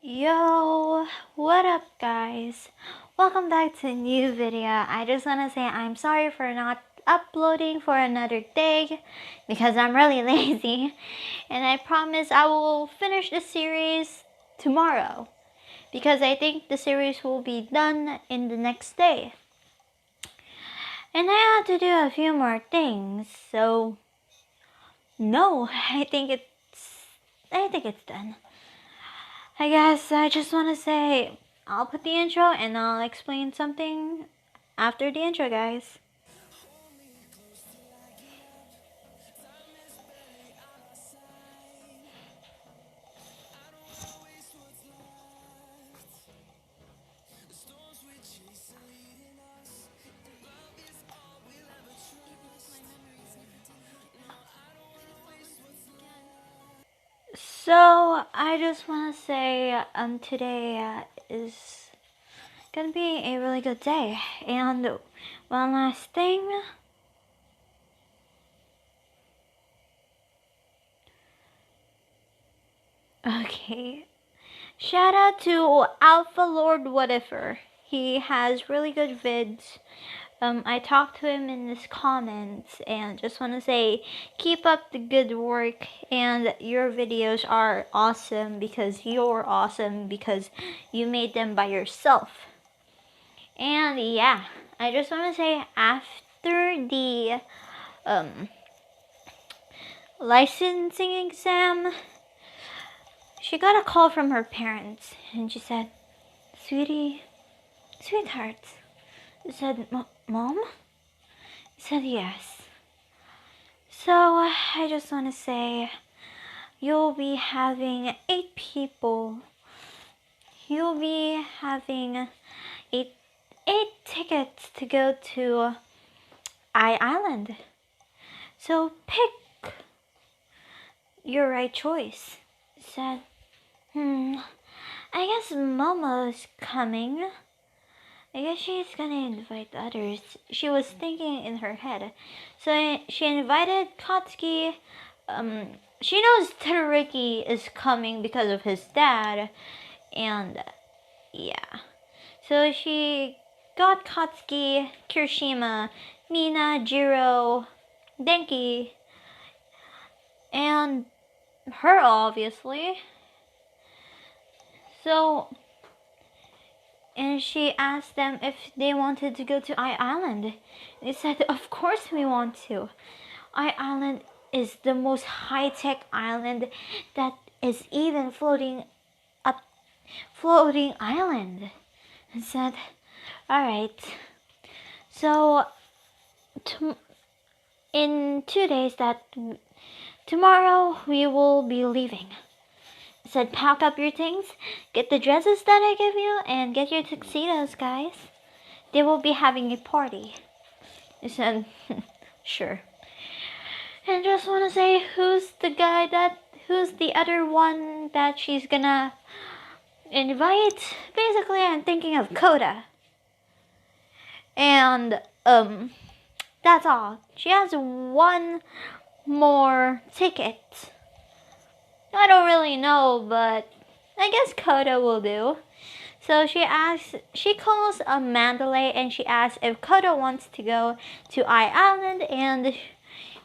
Yo, what up guys? Welcome back to a new video. I just want to say I'm sorry for not uploading for another day because I'm really lazy, and I promise I will finish the series tomorrow because I think the series will be done in the next day. And I have to do a few more things, so no, I think it's done. I guess I just want to say I'll put the intro and I'll explain something after the intro, guys. So I just want to say today is gonna be a really good day, and one last thing. Okay, shout out to Alpha Lord Whatever. He has really good vids. I talked to him in his comments and just want to say keep up the good work, and your videos are awesome because you're awesome because you made them by yourself. And yeah, I just want to say after the licensing exam, she got a call from her parents and she said, sweetheart, I said, Mom? I said, yes. So I just want to say you'll be having 8 people. You'll be having 8 tickets to go to Island. So pick your right choice. I said, I guess Momo's coming. I guess she's gonna invite others. She was thinking in her head. So she invited Katsuki. She knows Todoroki is coming because of his dad. And yeah. So she got Katsuki, Kirishima, Mina, Jiro, Denki, and her, obviously. So, and she asked them if they wanted to go to Island. They said, of course we want to. Island is the most high-tech island that is even floating island. And said, alright. So, in 2 days, tomorrow we will be leaving. I said, pack up your things, get the dresses that I give you, and get your tuxedos, guys. They will be having a party. I said, sure. And just want to say, who's the other one that she's gonna invite? Basically, I'm thinking of Coda. And, that's all. She has one more ticket. I don't really know, but I guess Coda will do. So she calls Mandalay and she asks if Coda wants to go to Island, and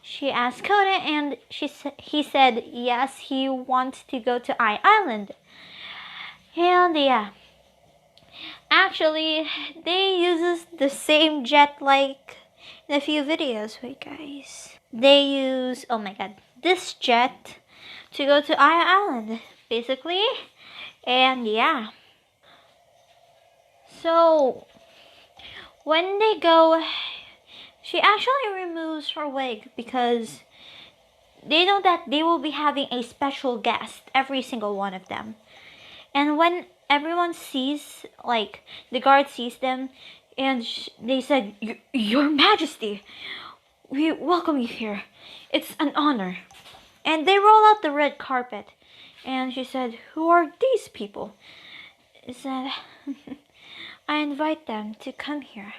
she asked Coda and he said yes, he wants to go to Island. And yeah, actually they uses the same jet like in a few videos. Wait guys, they use, oh my god, this jet to go to Island basically. And yeah, so when they go, she actually removes her wig because they know that they will be having a special guest, every single one of them. And when everyone sees, like the guard sees them, and they said, Your Majesty, we welcome you here. It's an honor. And they roll out the red carpet. And she said, who are these people? I said, I invite them to come here.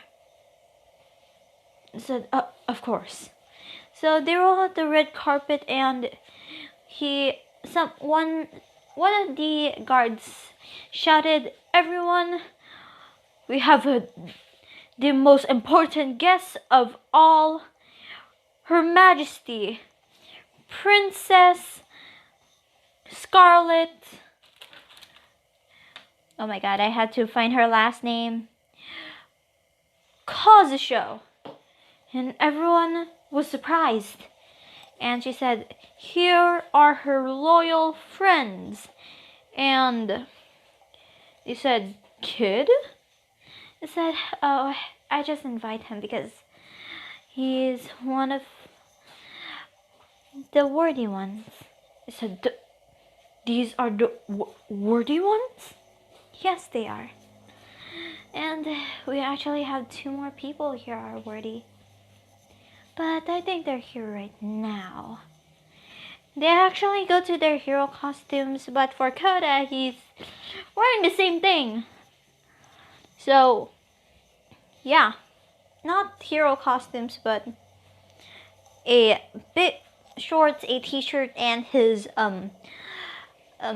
I said, of course. So they roll out the red carpet, and one one of the guards shouted, "Everyone, we have the most important guest of all, Her Majesty, Princess Scarlet." Oh my god, I had to find her last name. Kazushou. And everyone was surprised. And she said, "Here are her loyal friends." And they said, "Kid?" They said, "Oh, I just invite him because he's one of the worthy ones." They said, "These are the worthy ones?" "Yes, they are. And we actually have 2 more people here are worthy. But I think they're here right now." They actually go to their hero costumes, but for Koda, he's wearing the same thing. So, yeah, not hero costumes, but a bit shorts, a t-shirt, and his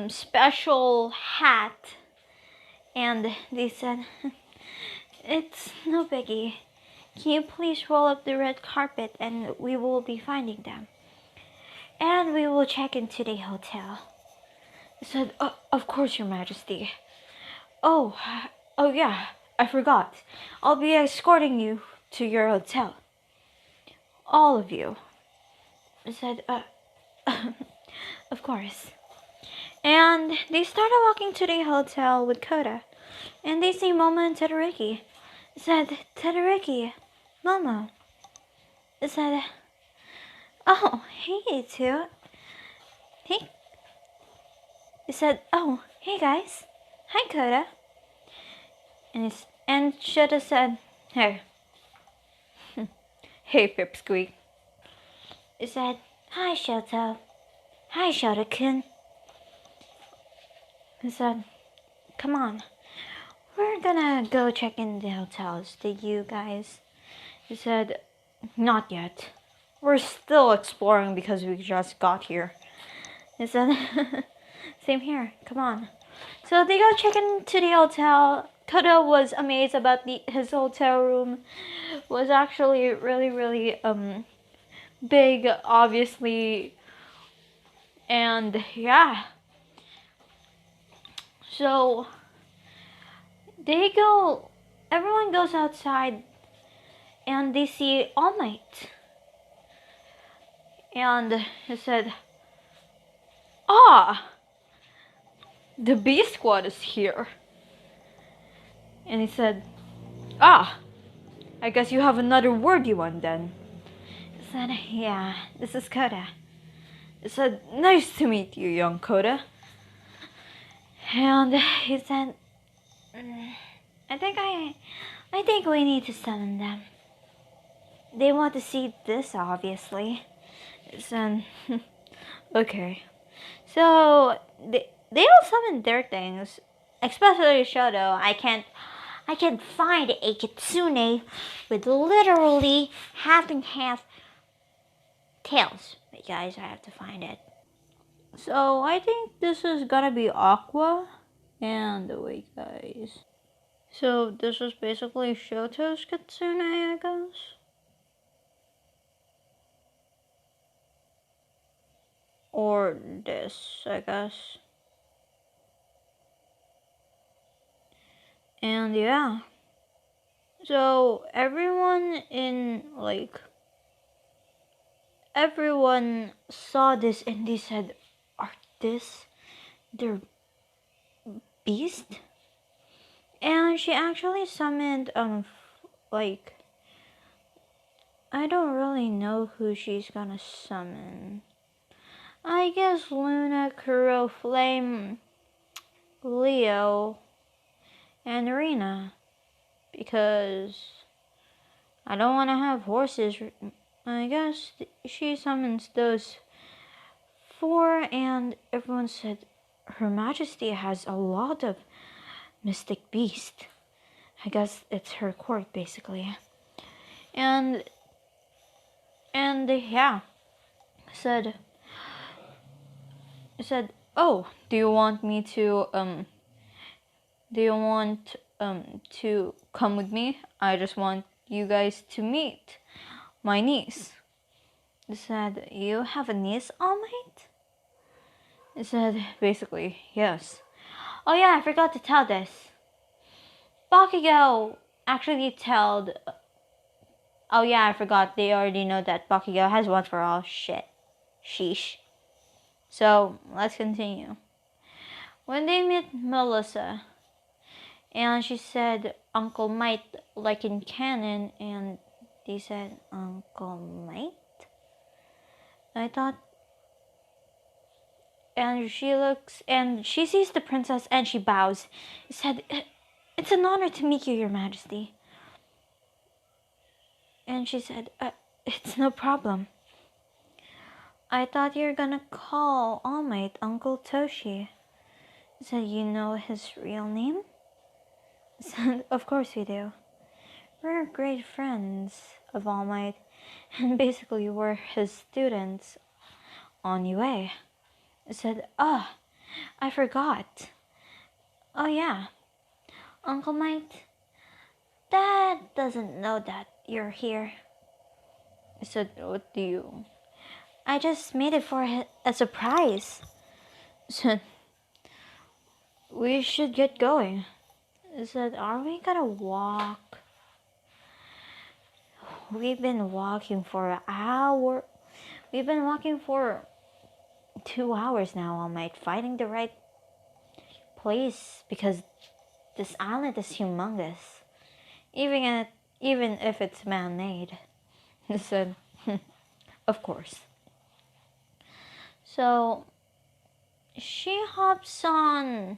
special hat. And they said, "It's no biggie. Can you please roll up the red carpet and we will be finding them. And we will check into the hotel." I said, "Of course, Your Majesty. Oh, yeah, I forgot. I'll be escorting you to your hotel. All of you." I said, "Of course." And they started walking to the hotel with Koda. And they see Momo and Todoroki. I said, "Todoroki, Momo." I said, "Oh, hey, you two. Hey." I said, "Oh, hey, guys. Hi, Koda." And Shota said, "Hey." "Hey, Pipsqueak." I said, "Hi, Shoto. Hi, Shota-kun." I said, "Come on. We're gonna go check in the hotels. Did you guys?" He said, "Not yet. We're still exploring because we just got here." I said, "Same here. Come on." So they go check into the hotel. Koda was amazed about his hotel room. Was actually really, really big, obviously. And yeah. So everyone goes outside and they see All Might. And he said, "Ah, the B Squad is here." And he said, "Ah, I guess you have another worthy one then." I said, "Yeah, this is Koda." I said, "Nice to meet you, young Koda." And he said, I think we need to summon them. They want to see this, obviously." I said, "Okay." So they all summoned their things, especially Shoto. I can't find a kitsune with literally half and half tails. Wait, guys, I have to find it. So I think this is gonna be Aqua. And wait, guys. So this is basically Shoto's kitsune, I guess. Or this, I guess. And yeah. So everyone saw this and they said, "Are this their beast?" And she actually summoned like, I don't really know who she's gonna summon. I guess Luna, Kuro, Flame, Leo, and Rena, because I don't want to have horses. I guess she summons those 4, and everyone said Her Majesty has a lot of mystic beast. I guess it's her court, basically. And yeah, said Oh, do you want me to do you want to come with me? I just want you guys to meet my niece. He said, you have a niece, All Might? He said, basically, yes. Oh yeah, I forgot to tell this. Bakugo actually told... Oh yeah, I forgot. They already know that Bakugo has one for all. Shit. Sheesh. So, let's continue. When they met Melissa, and she said Uncle Might, like in canon, and they said Uncle Might? I thought... And she looks, and she sees the princess, and she bows. She said, it's an honor to meet you, Your Majesty. And she said, it's no problem. I thought you were gonna call All Might Uncle Toshi. So you know his real name? Said, of course we do. We're great friends of All Might, and basically we're his students on UA. I said, I forgot. Oh yeah, Uncle Might, Dad doesn't know that you're here. I said, what do you... I just made it for a surprise. I said, we should get going. I said, are we gonna walk? We've been walking for an hour. We've been walking for 2 hours now, All Might, finding the right place because this island is humongous. Even if it's man-made. I said, of course. So she hops on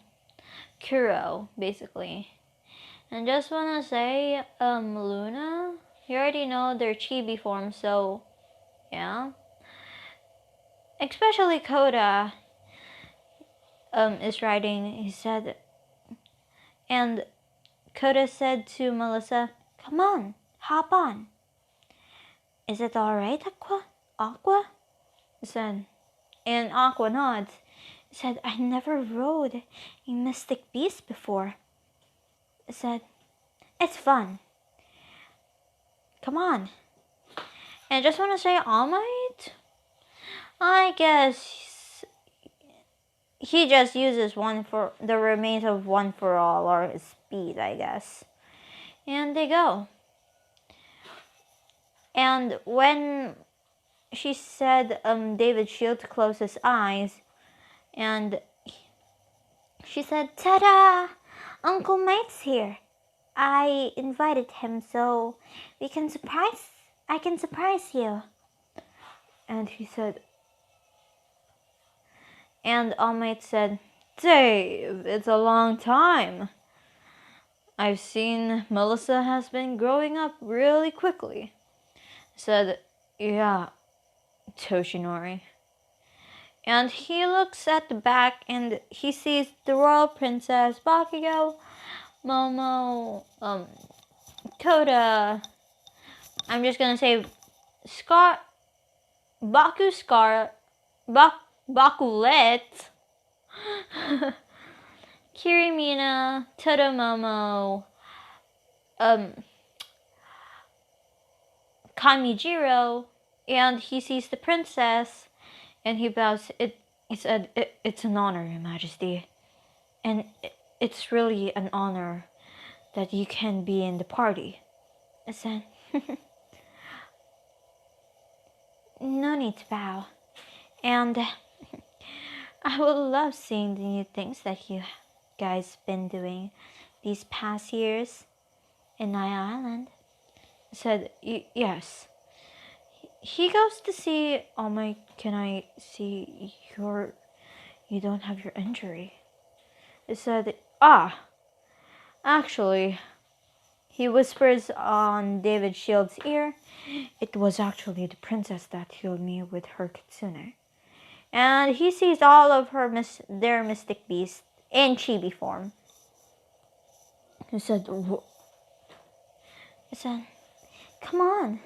Kuro, basically. And just wanna say, Luna, you already know their chibi form, so yeah. Especially Koda is riding, he said, and Koda said to Melissa, come on, hop on. Is it alright, Aqua? He said, and Aqua nods. He said, I never rode a mystic beast before. He said, it's fun. Come on. And I just want to say, All Might, I guess he just uses one for the remains of one for all, or his speed, I guess. And they go. And when she said David Shield to close his eyes, and she said, ta-da! Uncle Mike's here. I invited him so I can surprise you. And he said, and All Might said, Dave, it's a long time. I've seen Melissa has been growing up really quickly. Said, yeah, Toshinori. And he looks at the back and he sees the royal princess, Bakugo, Momo, Koda. I'm just gonna say Bakulet, Kirimina, Todomomo, Kamijiro, and he sees the princess, and he bows. He said, it's an honor, Your Majesty, and it's really an honor that you can be in the party. I said, no need to bow, and I would love seeing the new things that you guys been doing these past years in Naya Island. I said, yes. He goes to see, oh my, can I see you don't have your injury? I said, actually, he whispers on David Shield's ear, it was actually the princess that healed me with her kitsune. And he sees all of their mystic beasts in chibi form. He said, come on,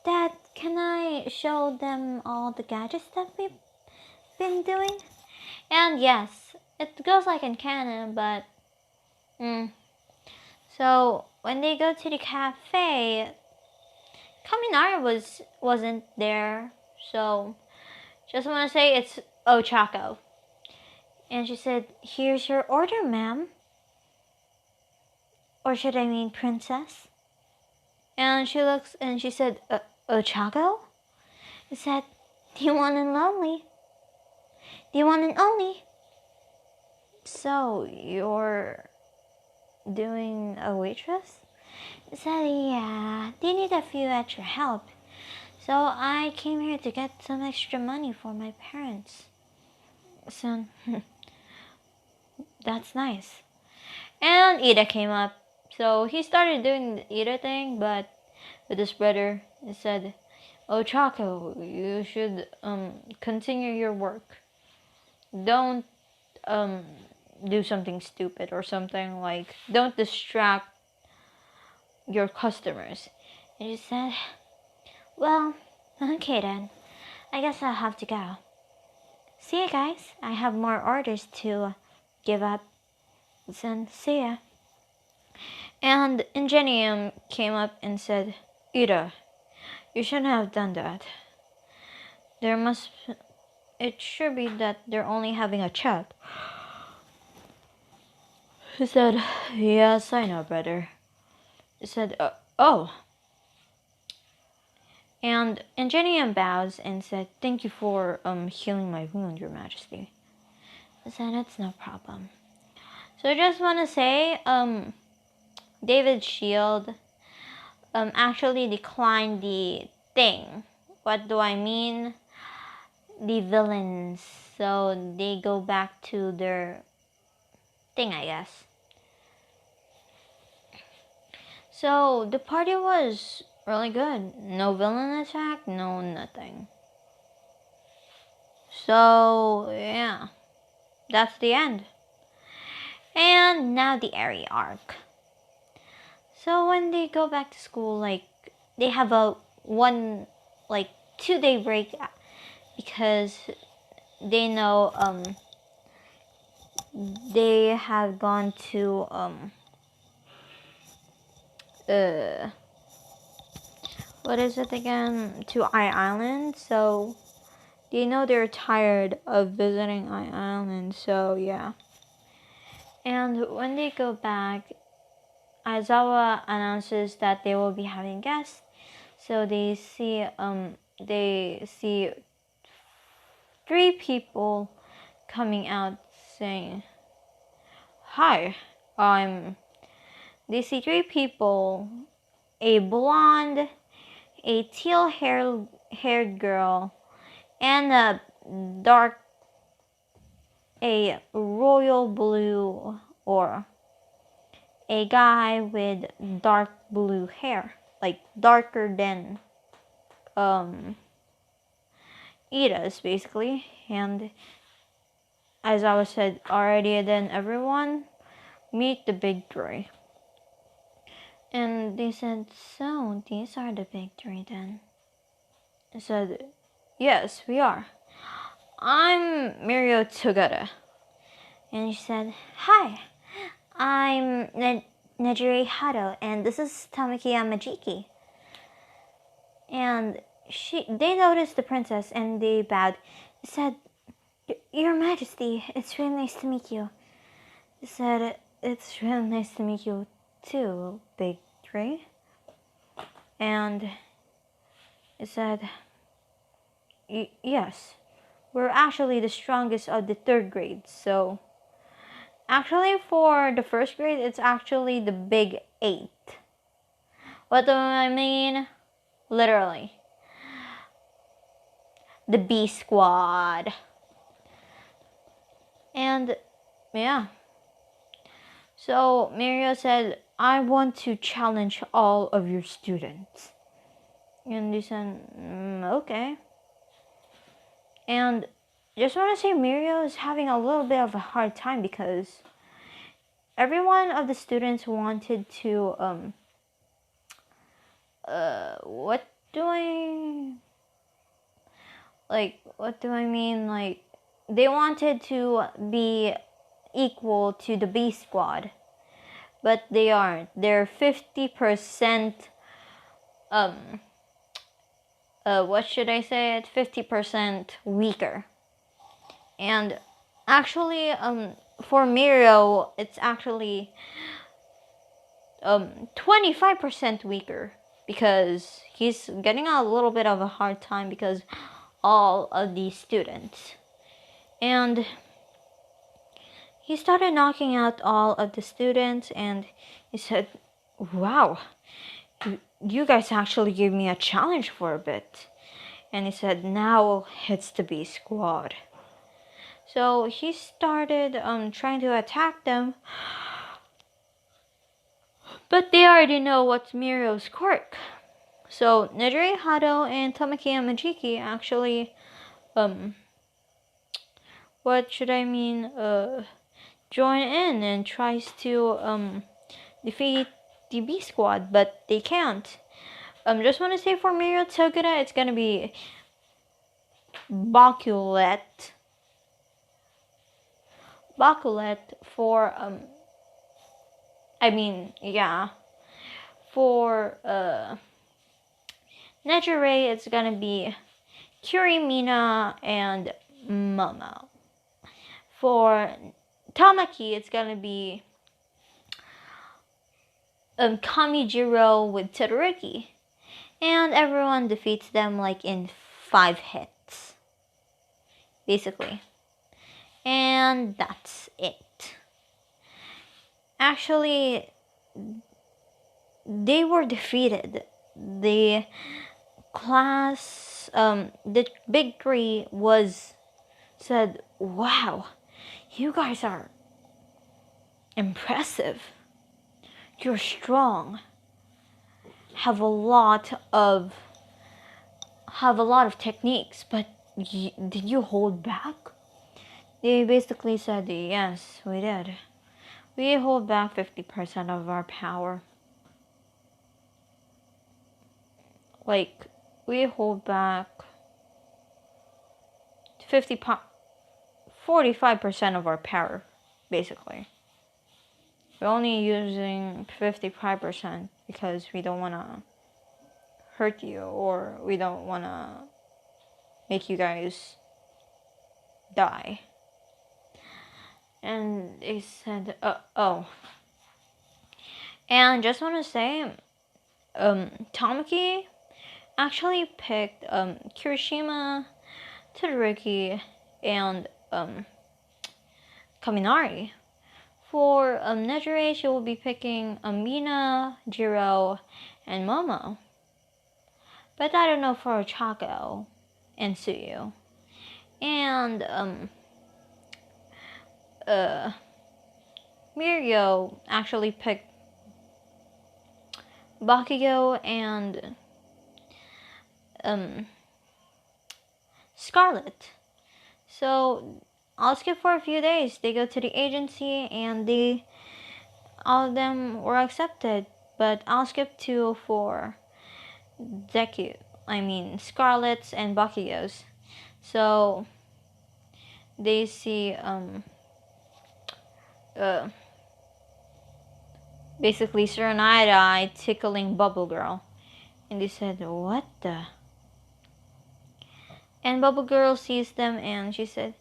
Dad, can I show them all the gadgets that we've been doing? And yes, it goes like in canon, but so when they go to the cafe, Kaminari wasn't there. So just want to say it's Ochako. And she said, "Here's your order, ma'am." Or should I mean princess? And she looks and she said, Ochako? I said, the one and only. The one and only. So, you're doing a waitress? I said, yeah, they need a few extra help. So I came here to get some extra money for my parents. So, that's nice. And Ida came up. So he started doing the Ida thing, but with his brother, he said, "Oh, Chaco, you should continue your work. Don't do something stupid or something like don't distract your customers." And he said, "Well, okay then. I guess I'll have to go. See you guys. I have more orders to give up. Then see ya." And Ingenium came up and said, "Ida, you shouldn't have done that. It should be that they're only having a chat." He said, "Yes, I know, brother." He said, "Oh." And Ingenium bows and said, "Thank you for healing my wound, Your Majesty." I said, "It's no problem." So I just want to say, David Shield actually declined the thing. What do I mean? The villains. So they go back to their thing, I guess. So the party was really good. No villain attack, no nothing. So yeah, that's the end. And now the Airy arc. So when they go back to school, like they have a 2-day break because they know they have gone to what is it again? To Island. So they know they're tired of visiting Island. So yeah. And when they go back, Aizawa announces that they will be having guests. So they see 3 people coming out saying, "Hi, they see 3 people, a blonde, a teal-haired girl, and a royal blue, or a guy with dark blue hair, like darker than Ida's basically." And as I was said already, then everyone meet the big 3. And they said, "So these are the big 3 then?" I said, "Yes, we are. I'm Mirio Togata." And she said, "Hi, I'm Nejire Hado, and this is Tamaki Yamajiki." And they noticed the princess and they bowed. They said, "Your Majesty, it's really nice to meet you." They said, "It's really nice to meet you too, Big 3. And it said, "Yes, we're actually the strongest of the 3rd grade, so actually for the 1st grade, it's actually the big 8. What do I mean? Literally. The B squad." And yeah. So Mirio said, "I want to challenge all of your students." And they said, "Okay." And just want to say Mirio is having a little bit of a hard time because every one of the students wanted to what do I mean, like they wanted to be equal to the B squad, but they aren't. They're 50%, what should I say it? 50% weaker. And actually, for Miro, it's actually 25% weaker, because he's getting a little bit of a hard time because all of these students. And he started knocking out all of the students, and he said, wow, you guys actually gave me a challenge for a bit. And he said, now it's the B squad. So he started trying to attack them, but they already know what's Mirio's quirk. So Nejire, Hado, and Tamaki and Majiki actually, join in and tries to defeat the B squad, but they can't. Just want to say for Mirio Togura, it's gonna be Bakulet for for Nejire, it's gonna be Kurimina and Momo. For Tamaki, it's gonna be Kamijiro with Todoroki. And everyone defeats them like in 5 hits, basically. And that's it. Actually, they were defeated. The class, the big three said, wow, you guys are impressive. You're strong. Have a lot of techniques, but did you hold back? They basically said, yes, we did. We hold back 50% of our power. Like, we hold back 45% of our power, basically. We're only using 55% because we don't want to hurt you, or we don't want to make you guys die. And they said, oh. And just want to say, Tamaki actually picked Kirishima, Todoroki, and Kaminari. For Nejire, she will be picking Mina, Jiro, and Momo. But I don't know for Chako and Suyu. And Mirio actually picked Bakugo and Scarlet. So I'll skip for a few days. They go to the agency and all of them were accepted. But I'll skip 2 for deku. Scarlet's and Bakugo's. So they see basically Serenite tickling Bubble Girl, and they said, what the? And Bubble Girl sees them and she said,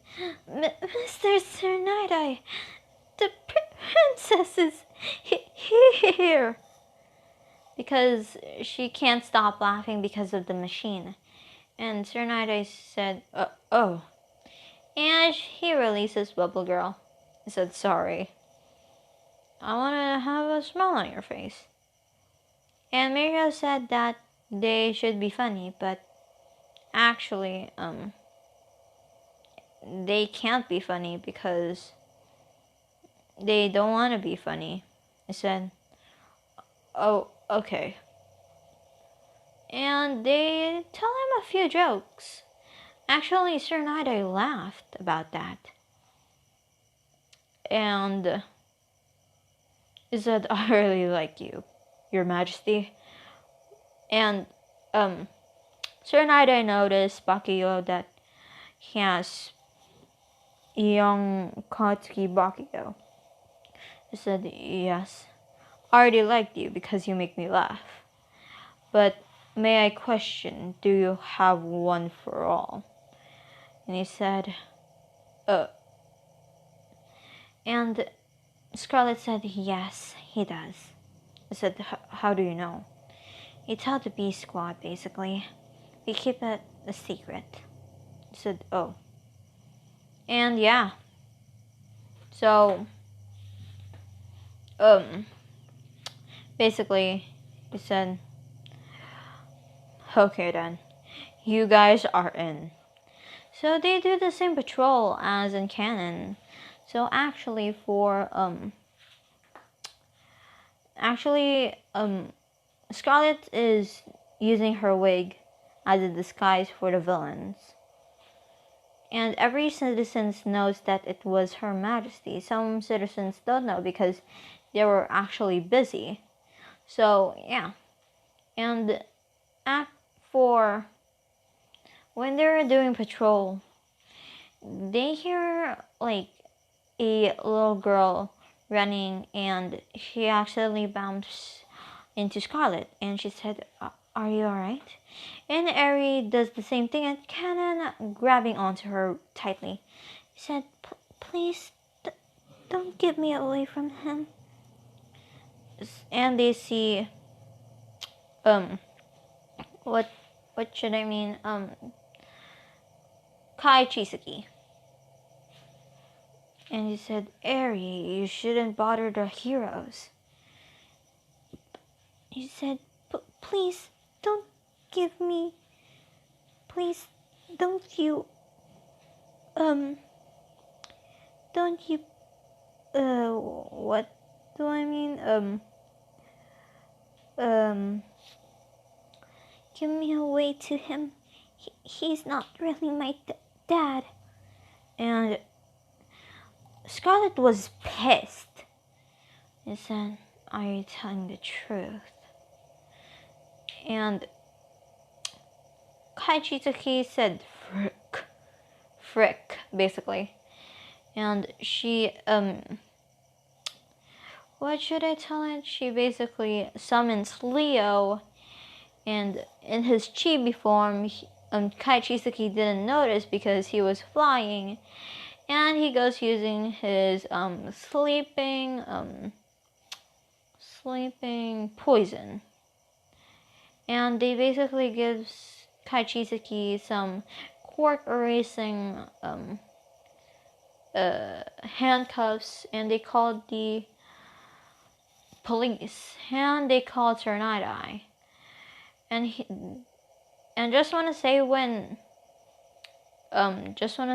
Mr. Serenite, the princess is here. Because she can't stop laughing because of the machine. And Serenite said, oh. And he releases Bubble Girl. He said, sorry. I want to have a smile on your face. And Mirio said that they should be funny, but actually, they can't be funny because they don't want to be funny. I said, oh, okay. And they tell him a few jokes. Actually, Sir Night-Eye laughed about that. And he said, I really like you, Your Majesty. And Sir Night-Eye noticed Bakugo that he has young Katsuki Bakugo. He said, yes, I already liked you because you make me laugh. But may I question, do you have one for all? And he said, and Scarlet said, yes, he does. I said, how do you know? He told the B Squad, basically. We keep it a secret. I said, oh. And yeah. So, basically, he said, okay then, you guys are in. So they do the same patrol as in canon. So actually Scarlet is using her wig as a disguise for the villains. And every citizen knows that it was Her Majesty. Some citizens don't know because they were actually busy. So yeah. And Act 4, when they're doing patrol, they hear like a little girl running, and she accidentally bumps into Scarlet, and she said, are you alright? And Eri does the same thing, and Canon grabbing onto her tightly. He said, please don't give me away from him. And they see what should I mean, Kai Chisaki. And he said, Eri, you shouldn't bother the heroes. He said, please don't give me, please don't you what do I mean, give me away to him. He's not really my dad. And Scarlet was pissed. He said, are you telling the truth? And Kai Chisaki said, frick, basically. And she, what should I tell it? She basically summons Leo, and in his chibi form, Kai Chisaki didn't notice because he was flying, and he goes using his sleeping poison. And they basically gives Kai Chisaki some quirk erasing handcuffs, and they called the police, and they called Sir Night-Eye. And just wanna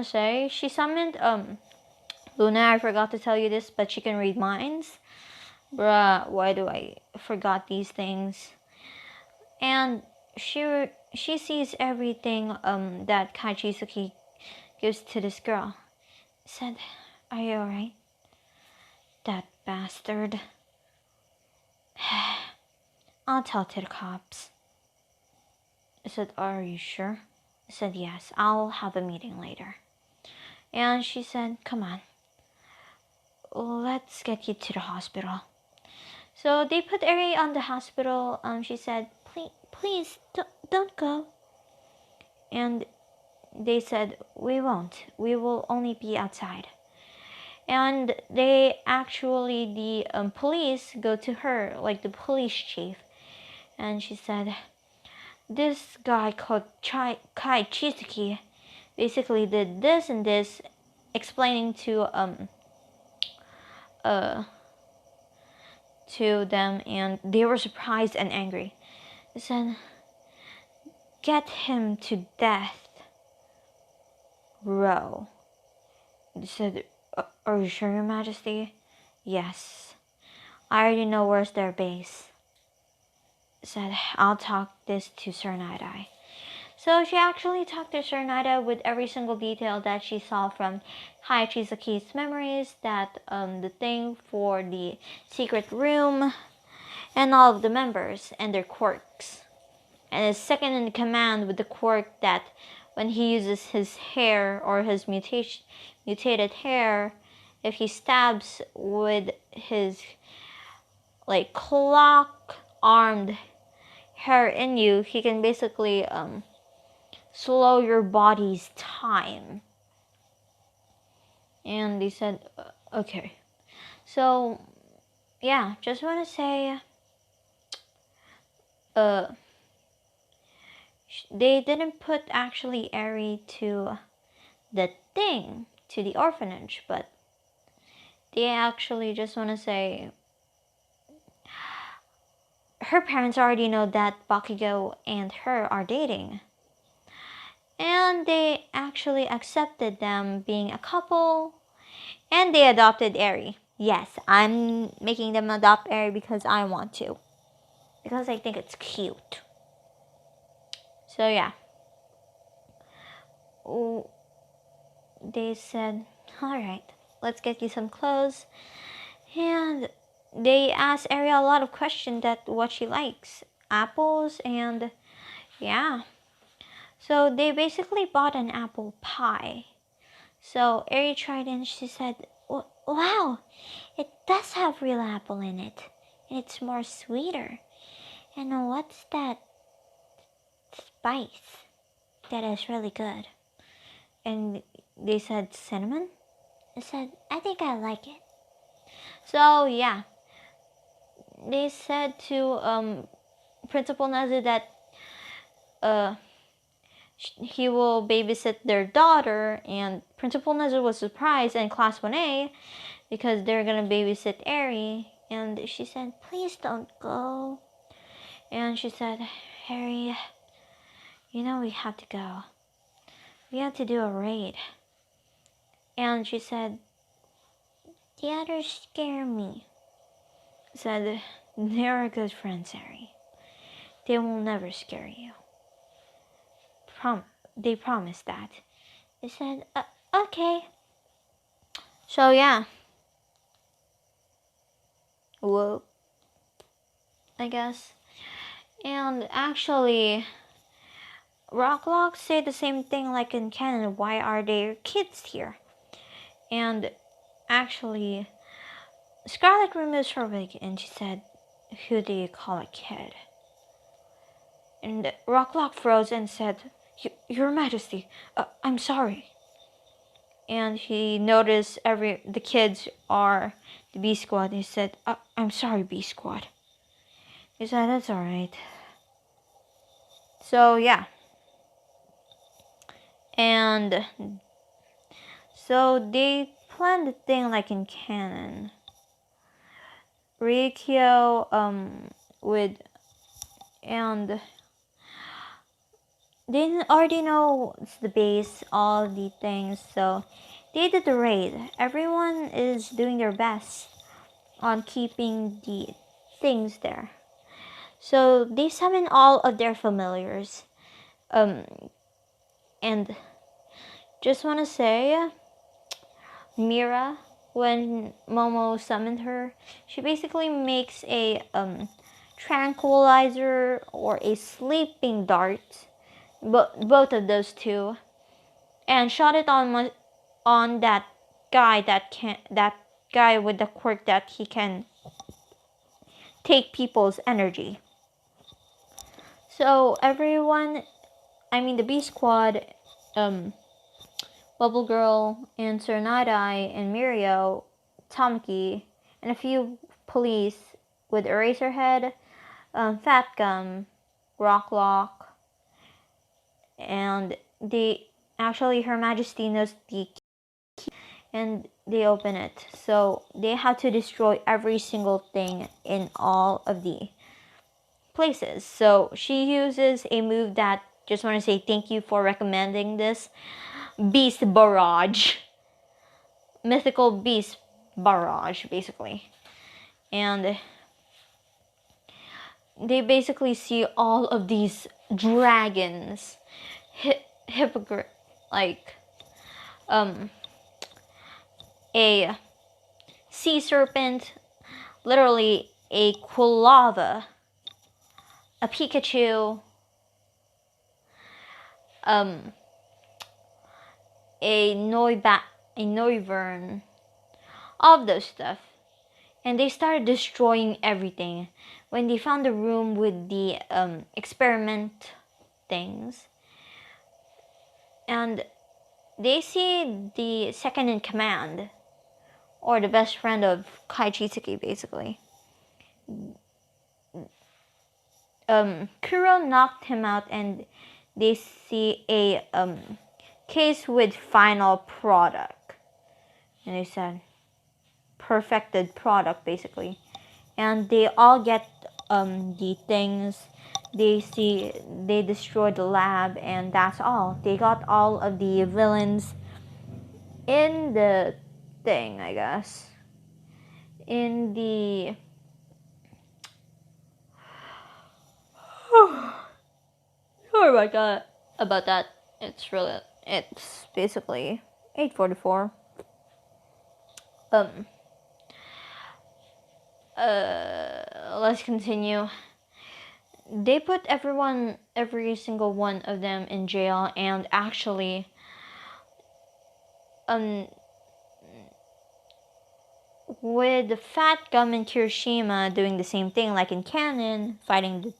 say she summoned Luna. I forgot to tell you this, but she can read minds. Bruh, why do I forgot these things? And she sees everything that Kai Chisaki gives to this girl. Said, are you alright? That bastard. I'll tell to the cops. I said, are you sure? I said, yes, I'll have a meeting later. And she said, come on, let's get you to the hospital. So they put Eri on the hospital. She said, please don't go. And they said, we won't. We will only be outside. And they actually, the police go to her, like the police chief. And she said, this guy called Kai Chisaki basically did this and this, explaining to them, and they were surprised and angry. They said, get him to death row. They said, are you sure, Your Majesty? Yes. I already know where's their base. Said, I'll talk this to Sir Night-Eye. So she actually talked to Sir Night-Eye with every single detail that she saw from Kai Chisaki's memories, that the thing for the secret room, and all of the members and their quirks. And his second in command with the quirk that when he uses his hair or his mutated hair, if he stabs with his like clock armed hair in you, he can basically slow your body's time. And they said, okay. So yeah, just want to say, they didn't put actually Eri to the thing, to the orphanage, but they actually just want to say her parents already know that Bakugo and her are dating. And they actually accepted them being a couple, and they adopted Eri. Yes, I'm making them adopt Eri because I want to. Because I think it's cute. So yeah. They said, alright, let's get you some clothes. And they asked Eri a lot of questions that what she likes. Apples and yeah. So they basically bought an apple pie. So Eri tried and she said, wow, it does have real apple in it. And it's more sweeter. And what's that spice that is really good? And they said cinnamon. I said, I think I like it. So yeah, they said to Principal Nazu that he will babysit their daughter, and Principal Nazu was surprised in Class 1A because they're gonna babysit Eri, and she said, please don't go. And she said, Harry, you know we have to go. We have to do a raid. And she said, the others scare me. Said, they're good friends, Harry. They will never scare you. They promised that. They said, okay. So yeah. Whoa. I guess. And actually, Rocklock said the same thing like in canon. Why are there kids here? And actually, Scarlet removes her wig and she said, who do you call a kid? And Rocklock froze and said, Your Majesty, I'm sorry. And he noticed the kids are the B Squad. He said, I'm sorry, B Squad. He said, that's alright. So yeah. And so they planned the thing like in canon. Rikyo with, and they already know it's the base, all the things, so they did the raid. Everyone is doing their best on keeping the things there. So they summon all of their familiars. And just want to say, Mira, when Momo summoned her, she basically makes a tranquilizer or a sleeping dart, both of those two, and shot it on that guy with the quirk that he can take people's energy. So everyone, I mean the B Squad, Bubble Girl and Serenadai and Mirio, Tamaki, and a few police with Eraserhead, Fat Gum, Rocklock, and Her Majesty knows the key, and they open it. So they have to destroy every single thing in all of the places. So she uses a move that, just want to say thank you for recommending this, Beast Barrage. Mythical Beast Barrage, basically. And they basically see all of these dragons, a sea serpent, literally a Quilava, a Pikachu, a Noivern, all of those stuff. And they started destroying everything. When they found the room with the experiment things, and they see the second in command, or the best friend of Kai Chisaki, basically. Kuro knocked him out, and they see a case with final product, and they said perfected product, basically. And they all get the things. They destroy the lab, and that's all. They got all of the villains in the thing, I guess. In the sorry about that. It's basically 8:44. Let's continue. They put every single one of them in jail, and actually, with the Fat Gum and Kirishima doing the same thing, like in canon, fighting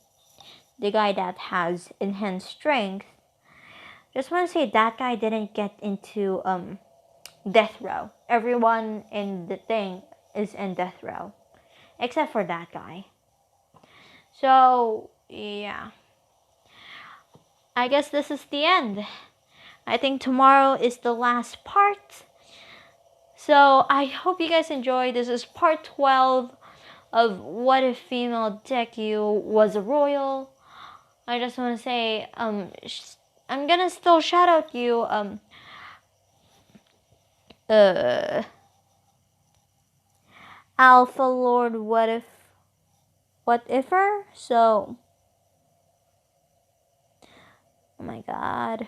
the guy that has enhanced strength. Just want to say that guy didn't get into death row. Everyone in the thing is in death row, except for that guy. So yeah, I guess this is the end. I think tomorrow is the last part. So I hope you guys enjoyed. This is part 12 of What If Female Deku Was a Royal. I just want to say, I'm gonna still shout out you, Alpha Lord What Ifer? So, oh my god.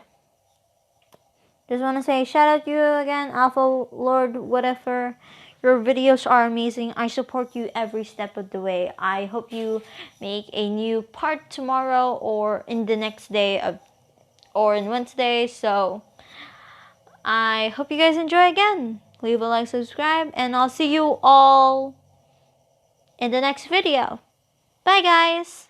Just want to say, shout out you again, Alpha Lord Whatever. Your videos are amazing. I support you every step of the way. I hope you make a new part tomorrow or in the next day or in Wednesday. So I hope you guys enjoy again. Leave a like, subscribe, and I'll see you all in the next video. Bye guys!